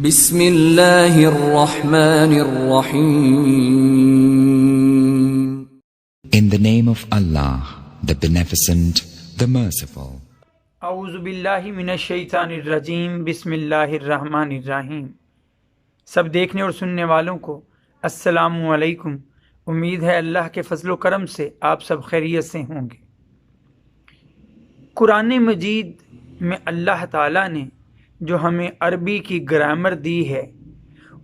بسم اللہ الرحمن الرحیم. In the name of Allah, the Beneficent, the Merciful. اعوذ باللہ من الشیطان الرجیم. بسم اللہ الرحمن الرحیم. سب دیکھنے اور سننے والوں کو السلام علیکم. امید ہے اللہ کے فضل و کرم سے آپ سب خیریت سے ہوں گے. قرآن مجید میں اللہ تعالیٰ نے جو ہمیں عربی کی گرامر دی ہے،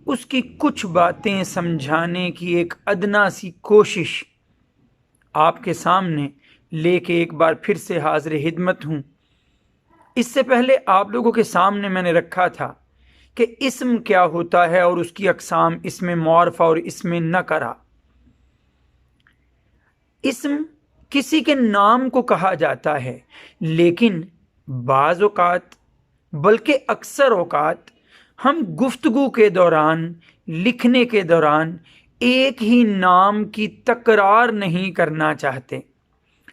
اس کی کچھ باتیں سمجھانے کی ایک ادنا سی کوشش آپ کے سامنے لے کے ایک بار پھر سے حاضر خدمت ہوں. اس سے پہلے آپ لوگوں کے سامنے میں نے رکھا تھا کہ اسم کیا ہوتا ہے اور اس کی اقسام، اسم معرفہ اور اسم نکرہ. اسم کسی کے نام کو کہا جاتا ہے، لیکن بعض اوقات بلکہ اکثر اوقات ہم گفتگو کے دوران، لکھنے کے دوران ایک ہی نام کی تکرار نہیں کرنا چاہتے.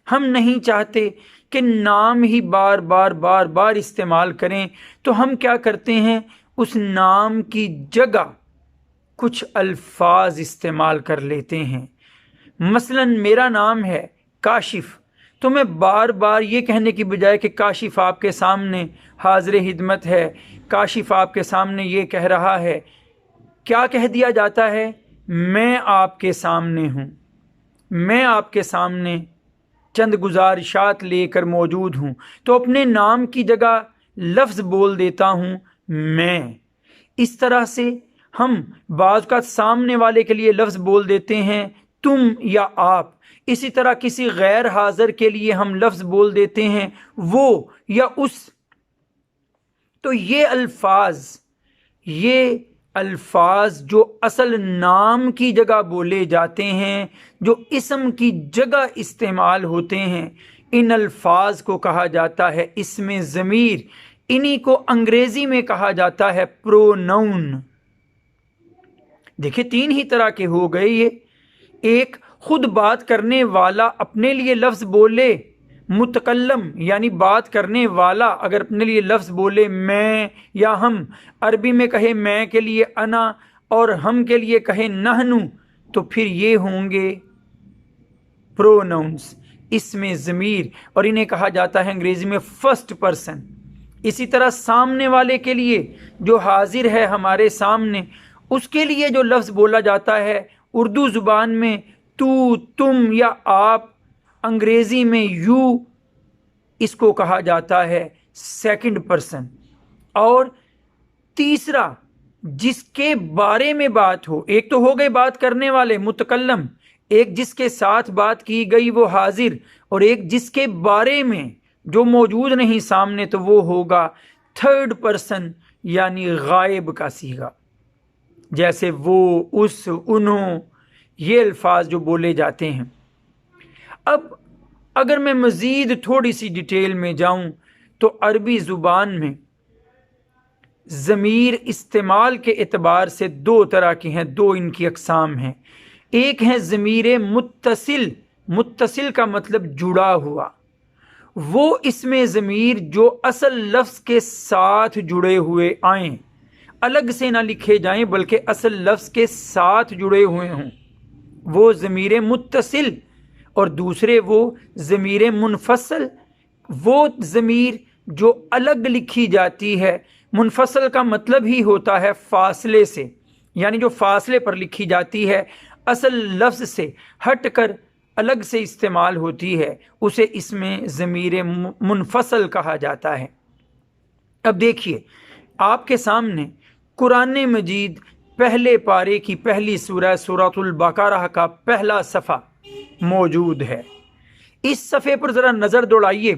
ہم نہیں چاہتے کہ نام ہی بار بار استعمال کریں، تو ہم کیا کرتے ہیں، اس نام کی جگہ کچھ الفاظ استعمال کر لیتے ہیں. مثلا میرا نام ہے کاشف، تو میں بار بار یہ کہنے کی بجائے کہ کاشف آپ کے سامنے حاضر خدمت ہے، کاشف آپ کے سامنے یہ کہہ رہا ہے، کیا کہہ دیا جاتا ہے، میں آپ کے سامنے ہوں، میں آپ کے سامنے چند گزارشات لے کر موجود ہوں. تو اپنے نام کی جگہ لفظ بول دیتا ہوں میں. اس طرح سے ہم بعض کا سامنے والے کے لیے لفظ بول دیتے ہیں تم یا آپ. اسی طرح کسی غیر حاضر کے لیے ہم لفظ بول دیتے ہیں وہ یا اس. تو یہ الفاظ جو اصل نام کی جگہ بولے جاتے ہیں، جو اسم کی جگہ استعمال ہوتے ہیں، ان الفاظ کو کہا جاتا ہے اسم ضمیر. انہی کو انگریزی میں کہا جاتا ہے پروناؤن. دیکھیں تین ہی طرح کے ہو گئے یہ. ایک خود بات کرنے والا اپنے لیے لفظ بولے، متکلم یعنی بات کرنے والا اگر اپنے لیے لفظ بولے میں یا ہم، عربی میں کہے میں کے لیے انا اور ہم کے لیے کہے نحنو، تو پھر یہ ہوں گے پروناؤنس، اسم ضمیر، اور انہیں کہا جاتا ہے انگریزی میں فرسٹ پرسن. اسی طرح سامنے والے کے لیے جو حاضر ہے ہمارے سامنے، اس کے لیے جو لفظ بولا جاتا ہے اردو زبان میں تو، تم یا آپ، انگریزی میں یو، اس کو کہا جاتا ہے سیکنڈ پرسن. اور تیسرا جس کے بارے میں بات ہو، ایک تو ہو گئے بات کرنے والے متکلم، ایک جس کے ساتھ بات کی گئی وہ حاضر، اور ایک جس کے بارے میں جو موجود نہیں سامنے، تو وہ ہوگا تھرڈ پرسن یعنی غائب کا صیغہ. جیسے وہ، اس، انہوں، یہ الفاظ جو بولے جاتے ہیں. اب اگر میں مزید تھوڑی سی ڈیٹیل میں جاؤں تو عربی زبان میں ضمیر استعمال کے اعتبار سے دو طرح کی ہیں، دو ان کی اقسام ہیں. ایک ہے ضمیر متصل. متصل کا مطلب جڑا ہوا، وہ اسم ضمیر جو اصل لفظ کے ساتھ جڑے ہوئے آئیں، الگ سے نہ لکھے جائیں بلکہ اصل لفظ کے ساتھ جڑے ہوئے ہوں، وہ ضمیر متصل. اور دوسرے وہ ضمیر منفصل، وہ ضمیر جو الگ لکھی جاتی ہے. منفصل کا مطلب ہی ہوتا ہے فاصلے سے، یعنی جو فاصلے پر لکھی جاتی ہے، اصل لفظ سے ہٹ کر الگ سے استعمال ہوتی ہے، اسے اس میں ضمیر منفصل کہا جاتا ہے. اب دیکھیے آپ کے سامنے قرآن مجید پہلے پارے کی پہلی سورہ، سورۃ البقرہ کا پہلا صفحہ موجود ہے. اس صفحے پر ذرا نظر دوڑائیے،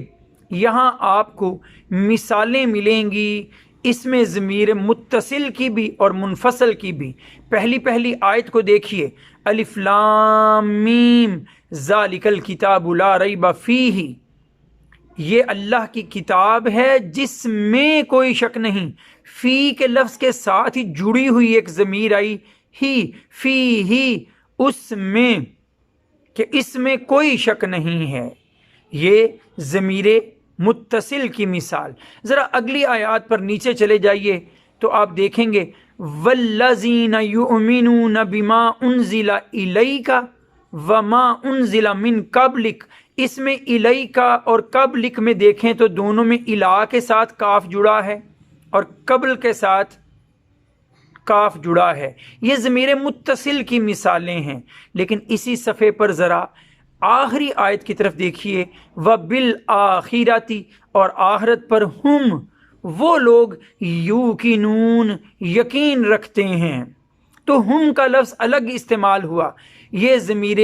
یہاں آپ کو مثالیں ملیں گی اسم ضمیر متصل کی بھی اور منفصل کی بھی. پہلی آیت کو دیکھیے، الف لام میم ذالک الکتاب لا ریب فیہ، یہ اللہ کی کتاب ہے جس میں کوئی شک نہیں. فی کے لفظ کے ساتھ ہی جڑی ہوئی ایک ضمیر آئی، ہی، فی ہی، اس میں، کہ اس میں کوئی شک نہیں ہے. یہ ضمیر متصل کی مثال. ذرا اگلی آیات پر نیچے چلے جائیے. تو آپ دیکھیں گے والذین یؤمنون بما انزل الیک وما انزل من قبلک، اس میں الیک اور قبلک میں دیکھیں تو دونوں میں الا کے ساتھ کاف جڑا ہے اور قبل کے ساتھ کاف جڑا ہے، یہ ضمیر متصل کی مثالیں ہیں۔ لیکن اسی صفحے پر ذرا آخری آیت کی طرف دیکھیے، وَبِالْآخِرَةِ، اور آخرت پر ہم وہ لوگ یوقنون یقین رکھتے ہیں، تو ہم کا لفظ الگ استعمال ہوا، یہ ضمیر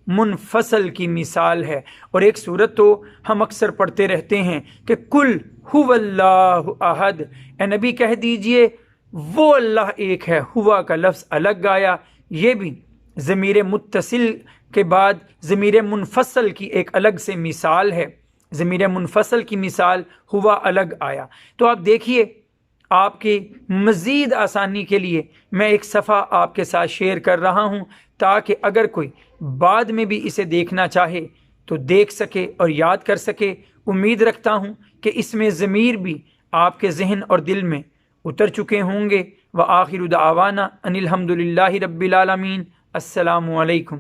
منفصل کی مثال ہے۔ اور ایک صورت تو ہم اکثر پڑھتے رہتے ہیں کہ کل هو اللہ احد، اے نبی کہہ دیجئے وہ اللہ ایک ہے، ہوا کا لفظ الگ آیا، یہ بھی ضمیر متصل کے بعد ضمیر منفصل کی ایک الگ سے مثال ہے، ضمیر منفصل کی مثال ہوا الگ آیا۔ تو آپ دیکھیے، آپ کی مزید آسانی کے لیے میں ایک صفحہ آپ کے ساتھ شیئر کر رہا ہوں تاکہ اگر کوئی بعد میں بھی اسے دیکھنا چاہے تو دیکھ سکے اور یاد کر سکے۔ امید رکھتا ہوں کہ اس میں ضمیر بھی آپ کے ذہن اور دل میں اتر چکے ہوں گے۔ وآخر دعوانا ان الحمد للہ رب العالمین۔ السلام علیکم۔